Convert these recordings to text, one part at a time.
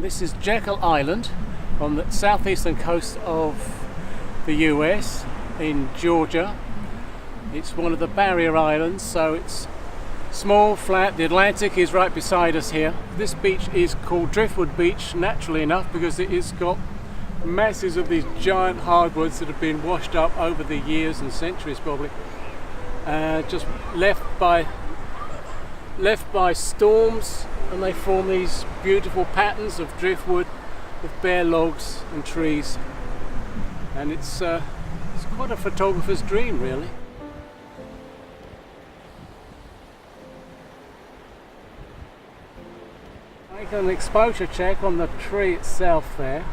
This is Jekyll Island on the southeastern coast of the US in Georgia. It's one of the barrier islands, so it's small, flat. The Atlantic is right beside us here. This beach is called Driftwood Beach, naturally enough, because it has got masses of these giant hardwoods that have been washed up over the years and centuries probably, just left by storms, and they form these beautiful patterns of driftwood with bare logs and trees, and it's quite a photographer's dream, really. Make an exposure check on the tree itself there.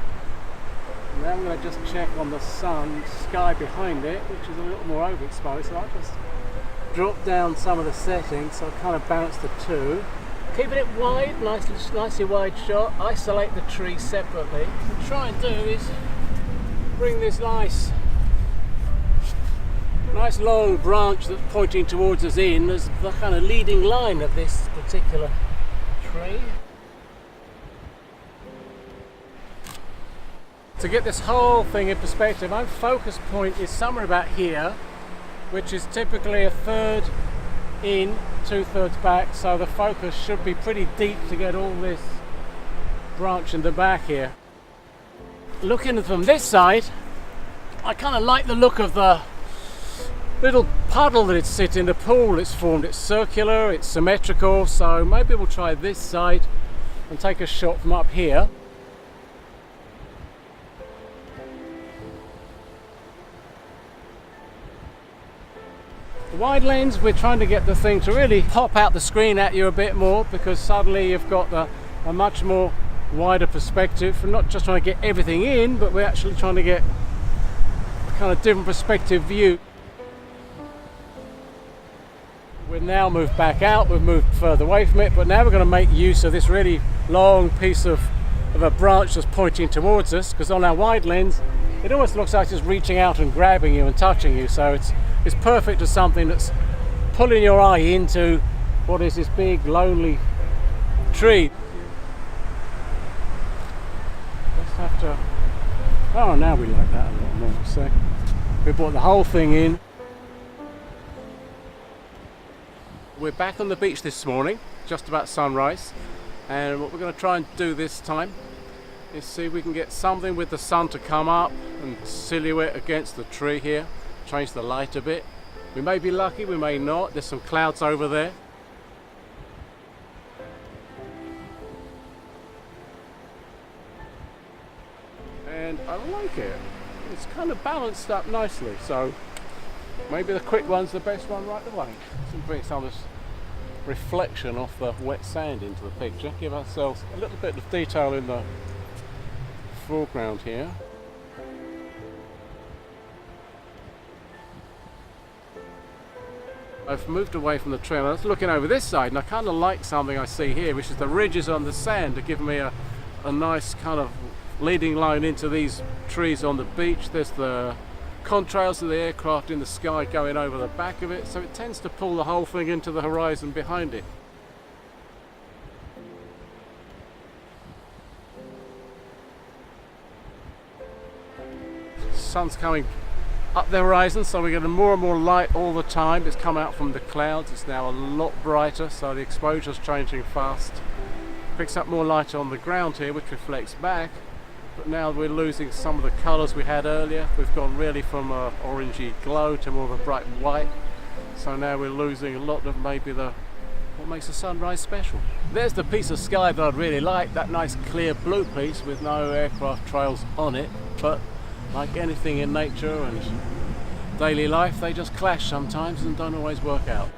And then I'm going to just check on the sky behind it, which is a little more overexposed. So I'll just drop down some of the settings, so I'll kind of balance the two. Keeping it wide, nicely wide shot. Isolate the tree separately. What I'm trying to do is bring this nice long branch that's pointing towards us in as the kind of leading line of this particular tree. To get this whole thing in perspective, my focus point is somewhere about here, which is typically a third in, 2/3 back, so the focus should be pretty deep to get all this branch in the back here. Looking from this side, I kind of like the look of the little puddle that it's sitting, the pool it's formed. It's circular, it's symmetrical, so maybe we'll try this side and take a shot from up here. Wide lens, we're trying to get the thing to really pop out the screen at you a bit more, because suddenly you've got a much more wider perspective. We're not just trying to get everything in, but we're actually trying to get a kind of different perspective view. We've now moved back out, we've moved further away from it, but now we're going to make use of this really long piece of a branch that's pointing towards us, because on our wide lens it almost looks like it's reaching out and grabbing you and touching you, so it's perfect as something that's pulling your eye into what is this big lonely tree. Just have to, oh, now we like that a lot more. So we brought the whole thing in. We're back on the beach this morning, just about sunrise, and what we're going to try and do this time is see if we can get something with the sun to come up and silhouette against the tree here. Change the light a bit. We may be lucky, we may not. There's some clouds over there. And I like it. It's kind of balanced up nicely, so maybe the quick one's the best one right away. Let's bring some of this reflection off the wet sand into the picture. Give ourselves a little bit of detail in the foreground here. I've moved away from the trail. I was looking over this side, and I kind of like something I see here, which is the ridges on the sand are giving me a nice kind of leading line into these trees on the beach. There's the contrails of the aircraft in the sky going over the back of it, so it tends to pull the whole thing into the horizon behind it. Sun's coming up the horizon, so we're getting more and more light all the time. It's come out from the clouds. It's now a lot brighter, so the exposure's changing fast. Picks up more light on the ground here, which reflects back, but now we're losing some of the colours we had earlier. We've gone really from a orangey glow to more of a bright white, so now we're losing a lot of maybe what makes a sunrise special. There's the piece of sky that I'd really like, that nice clear blue piece with no aircraft trails on it, but like anything in nature and daily life, they just clash sometimes and don't always work out.